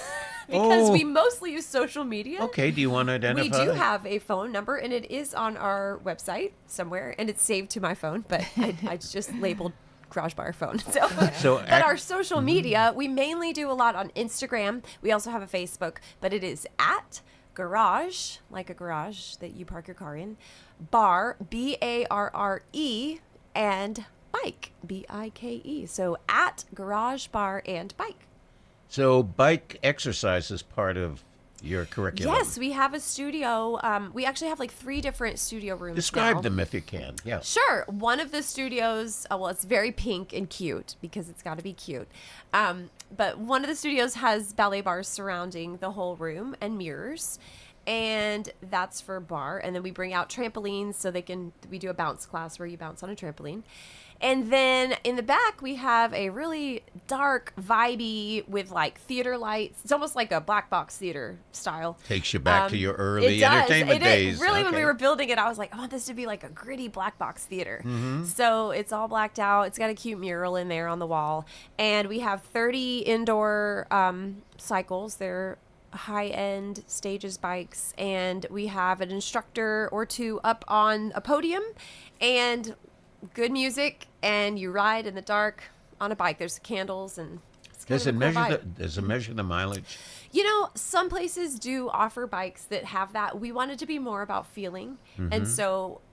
because we mostly use social media. Okay, do you want to identify? We do have a phone number, and it is on our website somewhere, and it's saved to my phone, but I just labeled Garage Bar phone. But our social media, we mainly do a lot on Instagram. We also have a Facebook, but it is at Garage, like a garage that you park your car in, Bar, BARRE, and Bike, BIKE. So at Garage Bar and Bike. So bike exercise is part of your curriculum. Yes, we have a studio. We actually have like 3 different studio rooms. Describe now. them if you can. Yeah. Sure. One of the studios, it's very pink and cute because it's got to be cute. But one of the studios has ballet bars surrounding the whole room and mirrors. And that's for bar. And then we bring out trampolines so we do a bounce class where you bounce on a trampoline. And then in the back, we have a really dark, vibey with like theater lights. It's almost like a black box theater style. Takes you back to your early entertainment days. Really, when we were building it, I was like, I want this to be like a gritty black box theater. Mm-hmm. So it's all blacked out. It's got a cute mural in there on the wall. And we have 30 indoor cycles. They're high-end stages bikes, and we have an instructor or two up on a podium and good music, and you ride in the dark on a bike. There's candles, and it's kind Does of it a cool measure vibe. does it measure the mileage? You know, some places do offer bikes that have that. We wanted to be more about feeling,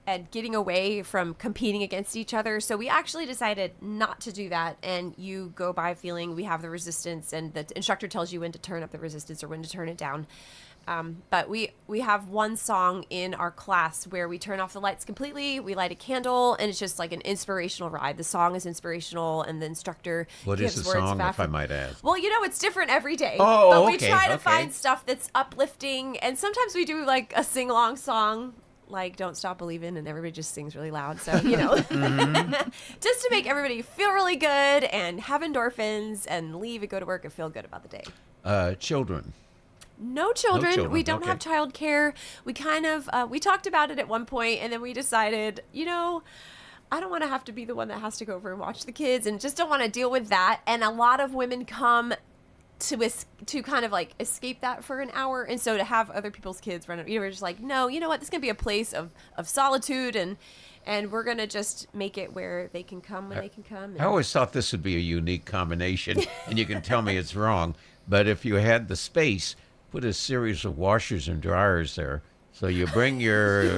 and getting away from competing against each other. So we actually decided not to do that, and you go by feeling. We have the resistance, and the instructor tells you when to turn up the resistance or when to turn it down. But we have one song in our class where we turn off the lights completely, we light a candle, and it's just like an inspirational ride. The song is inspirational, and the instructor What gives is the words song, of if I might ask? Well, you know, it's different every day. Oh, but we okay, try to okay. find stuff that's uplifting, and sometimes we do like a sing-along song, like Don't Stop Believin', and everybody just sings really loud. So, you know, just to make everybody feel really good and have endorphins and leave and go to work and feel good about the day. Children. No children. children, We don't okay. have childcare. We kind of, we talked about it at one point, and then we decided, you know, I don't want to have to be the one that has to go over and watch the kids, and just don't want to deal with that. And a lot of women come to kind of like escape that for an hour. And so to have other people's kids run, you know, we're just like, no, you know what? This is going to be a place of solitude, and we're going to just make it where they can come when they can come. I always thought this would be a unique combination, and you can tell me it's wrong. But if you had the space, put a series of washers and dryers there. So you bring your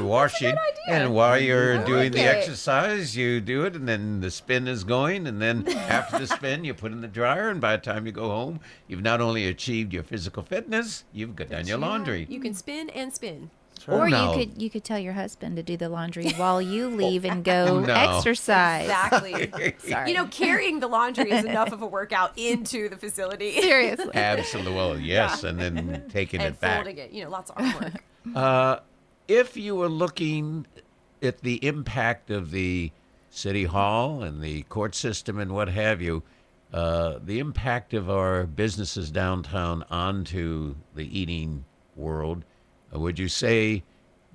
washing, and while you're doing the exercise, you do it, and then the spin is going, and then after the spin, you put in the dryer, and by the time you go home, you've not only achieved your physical fitness, you've got done your laundry. You can spin and spin. Or no. you could tell your husband to do the laundry while you leave and go exercise. Exactly. Sorry. You know, carrying the laundry is enough of a workout into the facility. Seriously. Absolutely, well, yes, and then taking and it back. folding it, you know, lots of arm work. If you were looking at the impact of the city hall and the court system and what have you, the impact of our businesses downtown onto the eating world, would you say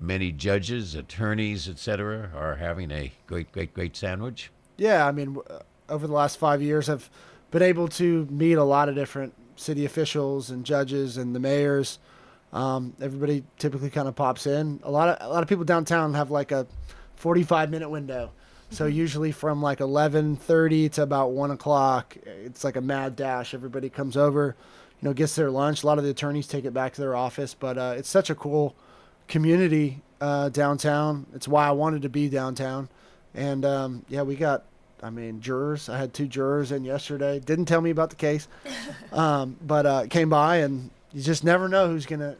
many judges, attorneys, etc., are having a great sandwich? Yeah, I mean, over the last 5 years, I've been able to meet a lot of different city officials and judges and the mayors. Everybody typically kind of pops in. A lot of people downtown have like a 45-minute window. So usually from like 11:30 to about 1 o'clock, it's like a mad dash. Everybody comes over, you know, gets their lunch. A lot of the attorneys take it back to their office, but it's such a cool community downtown. It's why I wanted to be downtown. And yeah, we got, I mean, jurors. I had 2 jurors in yesterday. Didn't tell me about the case, but came by, and you just never know who's gonna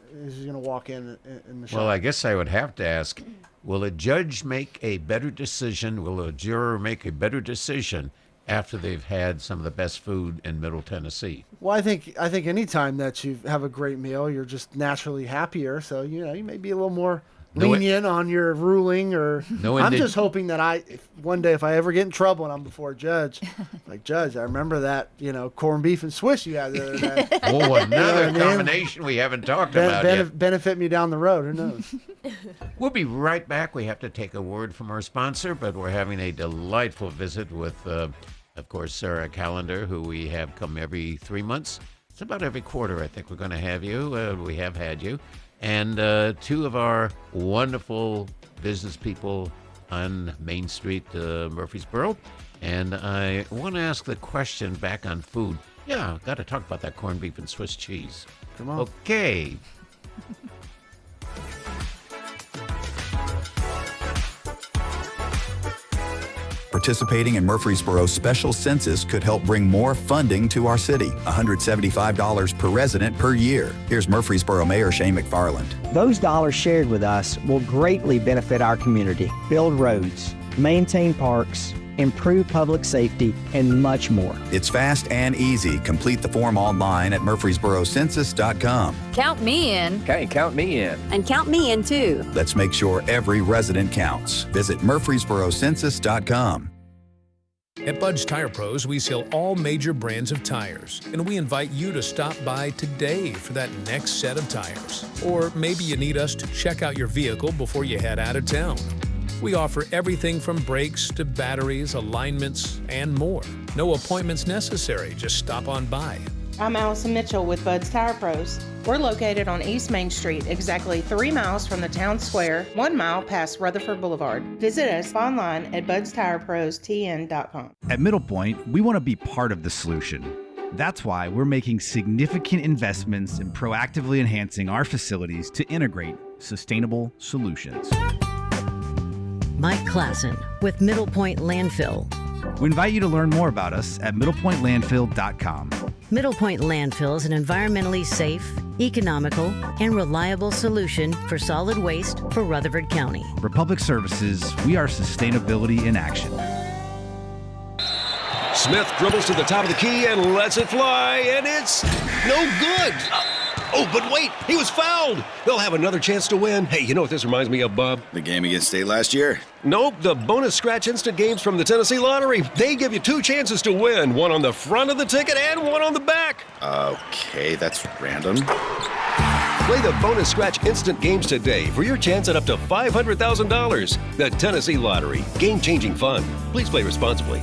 walk in the shop. Well, I guess I would have to ask, will a judge make a better decision? Will a juror make a better decision after they've had some of the best food in Middle Tennessee? Well, I think any time that you have a great meal, you're just naturally happier. So, you know, you may be a little more lenient on your ruling, or I'm just hoping that one day if I ever get in trouble and I'm before a judge, like, Judge, I remember that, you know, corned beef and Swiss you had the other day. Oh, another combination we haven't talked about yet. Benefit me down the road. Who knows? We'll be right back. We have to take a word from our sponsor, but we're having a delightful visit with, of course, Sarah Callender, who we have come every 3 months. It's about every quarter, I think, we're going to have you. We have had you. And 2 of our wonderful business people on Main Street, Murfreesboro. And I want to ask the question back on food. Yeah, got to talk about that corned beef and Swiss cheese. Come on. Okay. Participating in Murfreesboro's special census could help bring more funding to our city, $175 per resident per year. Here's Murfreesboro Mayor Shane McFarland. Those dollars shared with us will greatly benefit our community, build roads, maintain parks, improve public safety, and much more. It's fast and easy. Complete the form online at murfreesborocensus.com. Count me in. Okay, count me in. And count me in too. Let's make sure every resident counts. Visit murfreesborocensus.com. At Bud's Tire Pros, we sell all major brands of tires, and we invite you to stop by today for that next set of tires. Or maybe you need us to check out your vehicle before you head out of town. We offer everything from brakes to batteries, alignments, and more. No appointments necessary, just stop on by. I'm Allison Mitchell with Bud's Tire Pros. We're located on East Main Street, exactly 3 miles from the town square, 1 mile past Rutherford Boulevard. Visit us online at budstireprostn.com. At Middle Point, we want to be part of the solution. That's why we're making significant investments in proactively enhancing our facilities to integrate sustainable solutions. Mike Klassen with Middle Point Landfill. We invite you to learn more about us at middlepointlandfill.com. Middle Point Landfill is an environmentally safe, economical, and reliable solution for solid waste for Rutherford County. For public services, we are sustainability in action. Smith dribbles to the top of the key and lets it fly, and it's no good. Oh, but wait, he was fouled. They'll have another chance to win. Hey, you know what this reminds me of, Bob? The game against State last year? Nope, the bonus scratch instant games from the Tennessee Lottery. They give you 2 chances to win, one on the front of the ticket and one on the back. Okay, that's random. Play the bonus scratch instant games today for your chance at up to $500,000. The Tennessee Lottery, game-changing fun. Please play responsibly.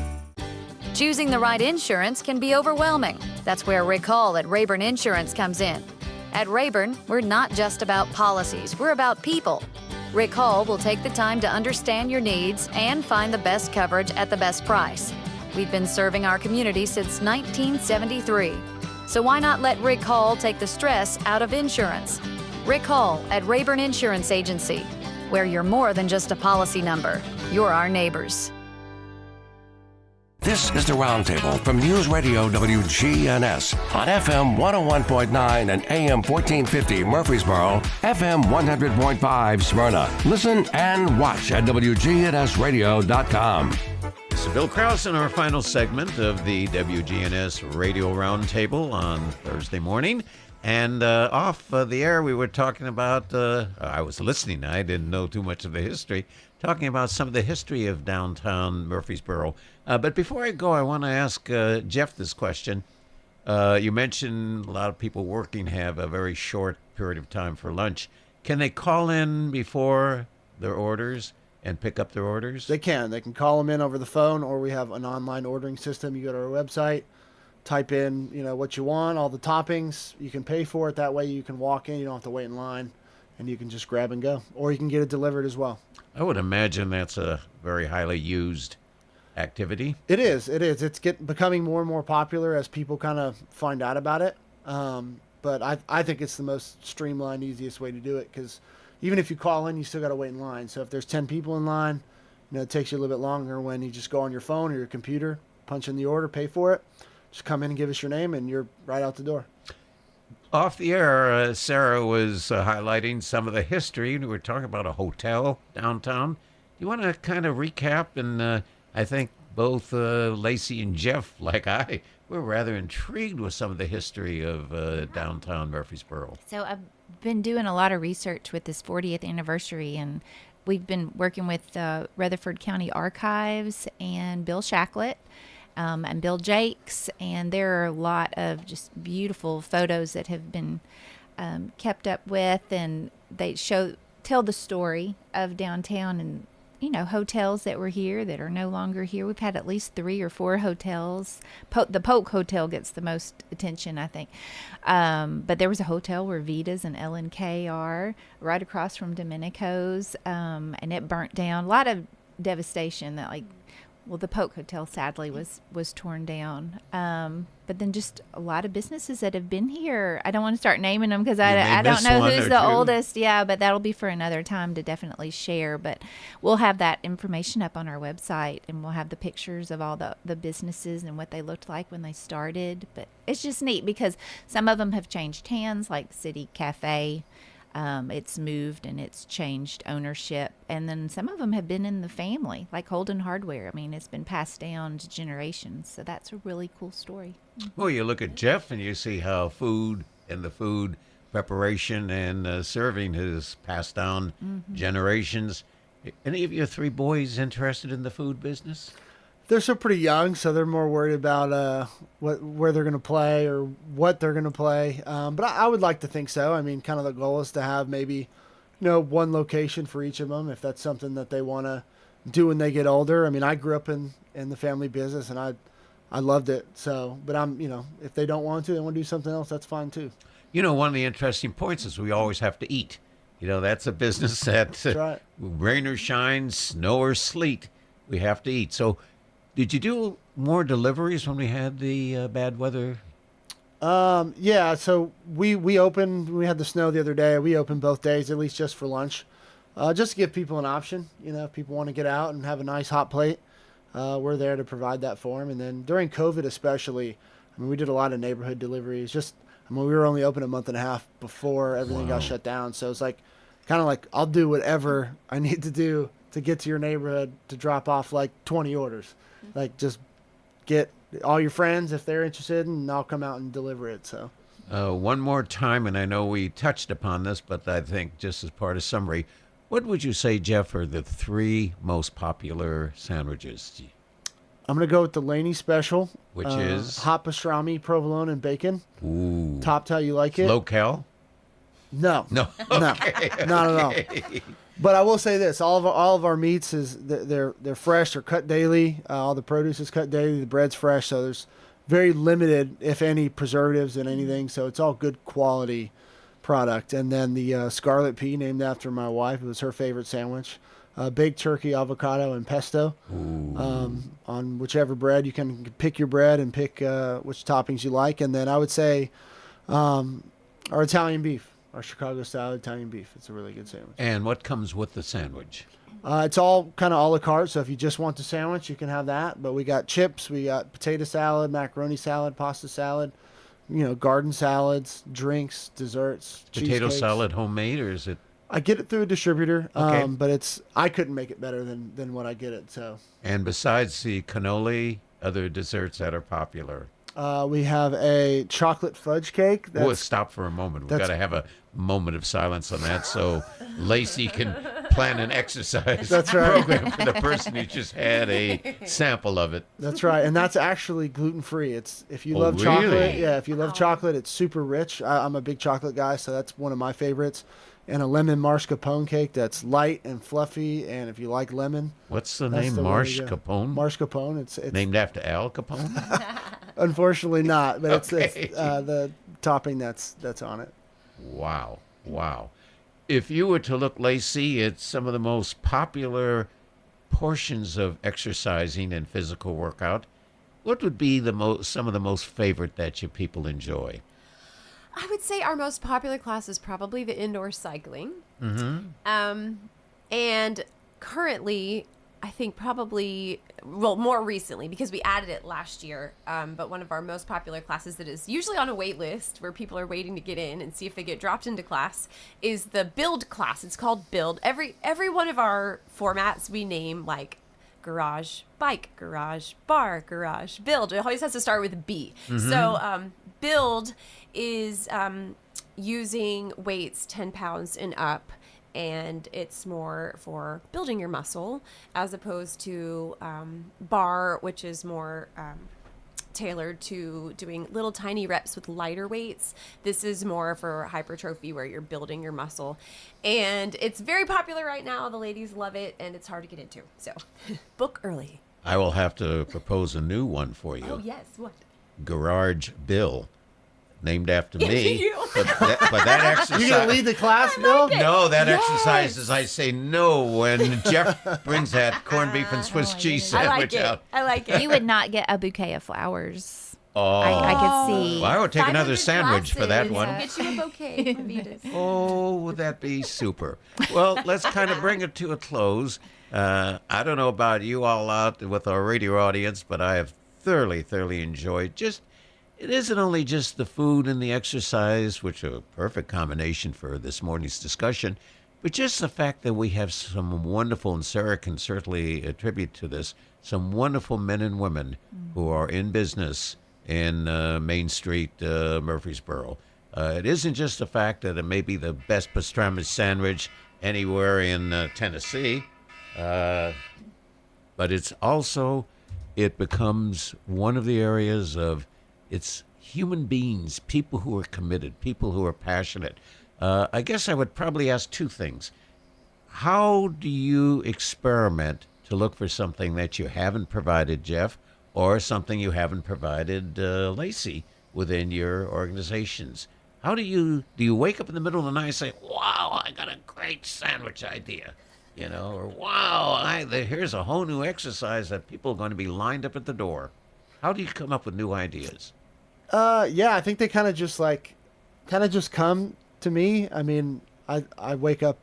Choosing the right insurance can be overwhelming. That's where Rick Hall at Rayburn Insurance comes in. At Rayburn, we're not just about policies, we're about people. Rick Hall will take the time to understand your needs and find the best coverage at the best price. We've been serving our community since 1973. So why not let Rick Hall take the stress out of insurance? Rick Hall at Rayburn Insurance Agency, where you're more than just a policy number. You're our neighbors. This is the Roundtable from News Radio WGNS on FM 101.9 and AM 1450 Murfreesboro, FM 100.5 Smyrna. Listen and watch at wgnsradio.com. This is Bill Krause in our final segment of the WGNS Radio Roundtable on Thursday morning. And off the air, we were talking about, I was listening, I didn't know too much of the history, talking about some of the history of downtown Murfreesboro. But before I go, I want to ask Jeff this question. You mentioned a lot of people working have a very short period of time for lunch. Can they call in before their orders and pick up their orders? They can. They can call them in over the phone, or we have an online ordering system. You go to our website, type in, what you want, all the toppings. You can pay for it. That way you can walk in. You don't have to wait in line, and you can just grab and go. Or you can get it delivered as well. I would imagine that's a very highly used activity. It is. It's becoming more and more popular as people kind of find out about it. But I think it's the most streamlined, easiest way to do it, because even if you call in, you still got to wait in line. So if there's 10 people in line, it takes you a little bit longer when you just go on your phone or your computer, punch in the order, pay for it, just come in and give us your name, and you're right out the door. Off the air, Sarah was highlighting some of the history. We were talking about a hotel downtown. You want to kind of recap? And I think both Lacey and Jeff, like I, were rather intrigued with some of the history of downtown Murfreesboro. So I've been doing a lot of research with this 40th anniversary, and we've been working with Rutherford County Archives and Bill Shacklet. And Bill Jakes, and there are a lot of just beautiful photos that have been kept up with, and they tell the story of downtown and hotels that were here that are no longer here. We've had at least 3 or 4 hotels. The Polk Hotel gets the most attention, I think. But there was a hotel where Vita's and L&K are right across from Domenico's, and it burnt down. A lot of devastation that the Polk Hotel sadly was torn down. But then just a lot of businesses that have been here. I don't want to start naming them because I don't know who's the oldest. Yeah, but that'll be for another time to definitely share. But we'll have that information up on our website, and we'll have the pictures of all the businesses and what they looked like when they started. But it's just neat because some of them have changed hands, like City Cafe. It's moved and it's changed ownership. And then some of them have been in the family, like Holden Hardware. I mean, it's been passed down to generations. So that's a really cool story. Well, you look at Jeff and you see how food and the food preparation and serving has passed down generations. Any of your 3 boys interested in the food business? They're still pretty young, so they're more worried about where they're going to play or what they're going to play. But I would like to think so. I mean, kind of the goal is to have maybe, one location for each of them, if that's something that they want to do when they get older. I mean, I grew up in the family business, and I I loved it. So, but if they don't want to, they want to do something else, that's fine too. One of the interesting points is we always have to eat. That's a business that right. Rain or shine, snow or sleet, we have to eat. So did you do more deliveries when we had the bad weather? Yeah, so we opened, we had the snow the other day. We opened both days, at least just for lunch, just to give people an option. If people want to get out and have a nice hot plate, we're there to provide that for them. And then during COVID especially, we did a lot of neighborhood deliveries. We were only open a month and a half before everything got shut down. So it's kind of like I'll do whatever I need to do to get to your neighborhood to drop off 20 orders. Just get all your friends if they're interested, and I'll come out and deliver it. So one more time, and I know we touched upon this, but I think just as part of summary, what would you say, Jeff, are the 3 most popular sandwiches? I'm going to go with the Laney Special. Which is? Hot pastrami, provolone, and bacon. Ooh. Topped how you like it. Low-cal? No. No. Okay. No. Not at all. But I will say this: all of our meats they're fresh. They're cut daily. All the produce is cut daily. The bread's fresh, so there's very limited, if any, preservatives in anything. So it's all good quality product. And then the scarlet pea, named after my wife, it was her favorite sandwich. Baked turkey, avocado, and pesto. On whichever bread. You can pick your bread and pick which toppings you like. And then I would say our Italian beef. Our Chicago-style Italian beef. It's a really good sandwich. And what comes with the sandwich? It's all kind of a la carte, so if you just want the sandwich, you can have that. But we got chips, we got potato salad, macaroni salad, pasta salad, garden salads, drinks, desserts, Potato cheesecakes. salad homemade, or is it? I get it through a distributor, Okay. but I couldn't make it better than what I get it. So. And besides the cannoli, other desserts that are popular? We have a chocolate fudge cake. We'll stop for a moment. We've got to have a moment of silence on that so Lacey can plan an exercise program for the person who just had a sample of it. That's right, and that's actually gluten-free. If you love really? chocolate, if you love chocolate, it's super rich. I'm a big chocolate guy, so that's one of my favorites. And a lemon mascarpone cake that's light and fluffy, and if you like lemon. What's the name? Mascarpone? Mascarpone. It's named after Al Capone? Unfortunately not, but it's the topping that's on it. Wow. If you were to look, Lacey, at some of the most popular portions of exercising and physical workout, what would be some of the most favorite that your people enjoy? I would say our most popular class is probably the indoor cycling. Mm-hmm. And currently, I think more recently, because we added it last year, but one of our most popular classes that is usually on a wait list where people are waiting to get in and see if they get dropped into class is the build class. It's called build. Every one of our formats we name like garage, bike, garage, bar, garage, build. It always has to start with a B. Mm-hmm. So build is using weights 10 pounds and up, and it's more for building your muscle as opposed to bar, which is more tailored to doing little tiny reps with lighter weights. This is more for hypertrophy where you're building your muscle, and it's very popular right now. The ladies love it, and it's hard to get into, so book early. I will have to propose a new one for you. Oh yes, what? Garage Bill, named after me. You. But that exercise. You gonna lead the class, Bill? No, that exercise is I say no when Jeff brings that corned beef and Swiss cheese sandwich out. I like it. You would not get a bouquet of flowers. Oh, I could see. Well, I would take another sandwich for that one. Get you a bouquet from Vita's. Oh, would that be super? Well, let's kind of bring it to a close. I don't know about you all out with our radio audience, but I have thoroughly enjoyed it isn't only just the food and the exercise, which are a perfect combination for this morning's discussion, but just the fact that we have some wonderful, and Sarah can certainly attribute to this, some wonderful men and women who are in business in Main Street, Murfreesboro. It isn't just the fact that it may be the best pastrami sandwich anywhere in Tennessee, but it's also, it becomes one of the areas of it's human beings, people who are committed, people who are passionate. I guess I would probably ask two things. How do you experiment to look for something that you haven't provided, Jeff? or something you haven't provided Lacey within your organizations. How do you wake up in the middle of the night and say, wow, I got a great sandwich idea, or wow, here's a whole new exercise that people are going to be lined up at the door. How do you come up with new ideas? I think they kind of just come to me. I mean, I wake up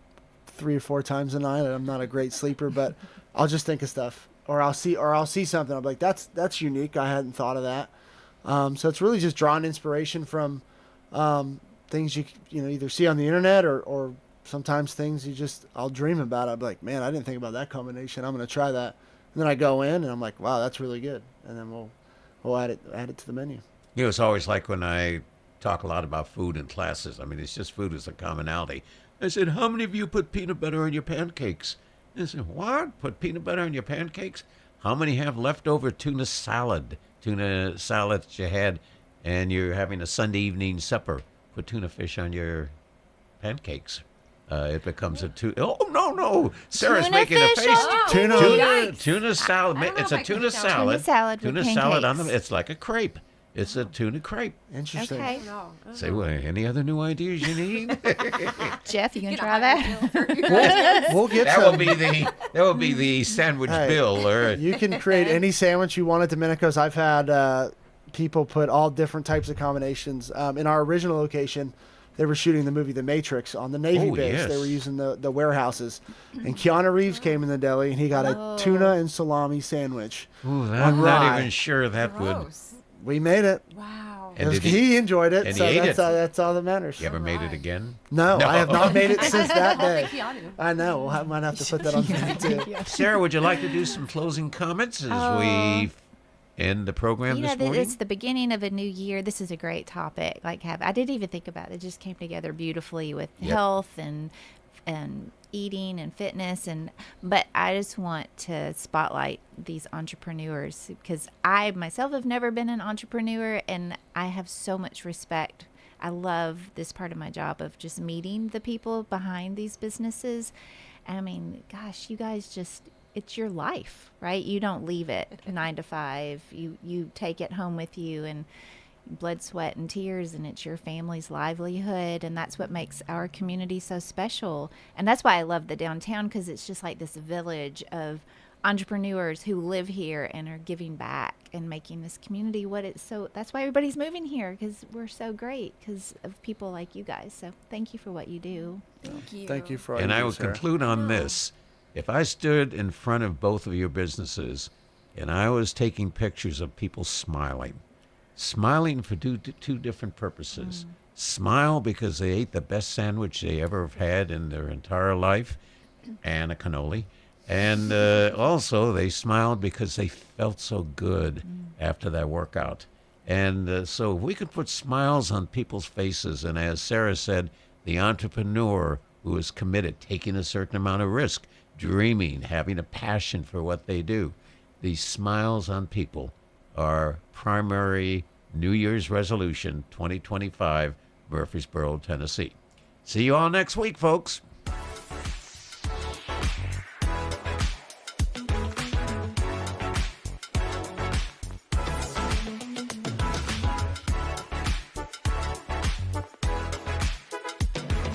3 or 4 times a night, and I'm not a great sleeper, but I'll just think of stuff, or I'll see something. I'm like, that's unique. I hadn't thought of that. So it's really just drawing inspiration from things you either see on the internet or sometimes things I'll dream about. I'm like, man, I didn't think about that combination. I'm going to try that. And then I go in and I'm like, wow, that's really good. And then we'll add it to the menu. It's always like when I talk a lot about food in classes. I mean, it's just food is a commonality. I said, how many of you put peanut butter on your pancakes? They said, what? Put peanut butter on your pancakes? How many have leftover tuna salad that you had and you're having a Sunday evening supper? Put tuna fish on your pancakes. It becomes a tuna. Oh, no. Sarah's Tuna making fish? a face. Oh, Tuna salad. It's a tuna salad. Tuna salad on them. pancakes. It's like a crepe. It's a tuna crepe. Interesting. Okay. Say, well, any other new ideas you need? Jeff, you can try that? We'll get that some. will be the sandwich bill. Or You can create any sandwich you want at Domenico's. I've had people put all different types of combinations. In our original location, they were shooting the movie The Matrix on the Navy base. Yes. They were using the warehouses. And Keanu Reeves came in the deli, and he got a tuna and salami sandwich. Ooh, on I'm rye. not even sure that would. We made it. Wow. And did he enjoyed it, and so he ate that's all that matters. You ever made it again? No, I have not made it since that day. Keanu. I know. I might have to put that on the menu too. Sarah, would you like to do some closing comments as we end the program this morning? It's the beginning of a new year. This is a great topic. I didn't even think about it. It just came together beautifully with health and eating and fitness, but I just want to spotlight these entrepreneurs because I myself have never been an entrepreneur, and I have so much respect. I love this part of my job of just meeting the people behind these businesses. I mean, gosh, you guys it's your life, right? You don't leave it 9 to 5. You take it home with you, and blood, sweat, and tears, and it's your family's livelihood, and that's what makes our community so special. And that's why I love the downtown, because it's just like this village of entrepreneurs who live here and are giving back and making this community what it's so. That's why everybody's moving here, because we're so great because of people like you guys. So thank you for what you do. Thank you for all And you I do, will Sarah. conclude on this. If I stood in front of both of your businesses and I was taking pictures of people smiling for two different purposes. Smile because they ate the best sandwich they ever have had in their entire life, and a cannoli. And also they smiled because they felt so good after that workout. And so if we could put smiles on people's faces, and as Sarah said, the entrepreneur who is committed, taking a certain amount of risk, dreaming, having a passion for what they do, these smiles on people are primary New Year's resolution 2025, Murfreesboro, Tennessee. See you all next week, folks.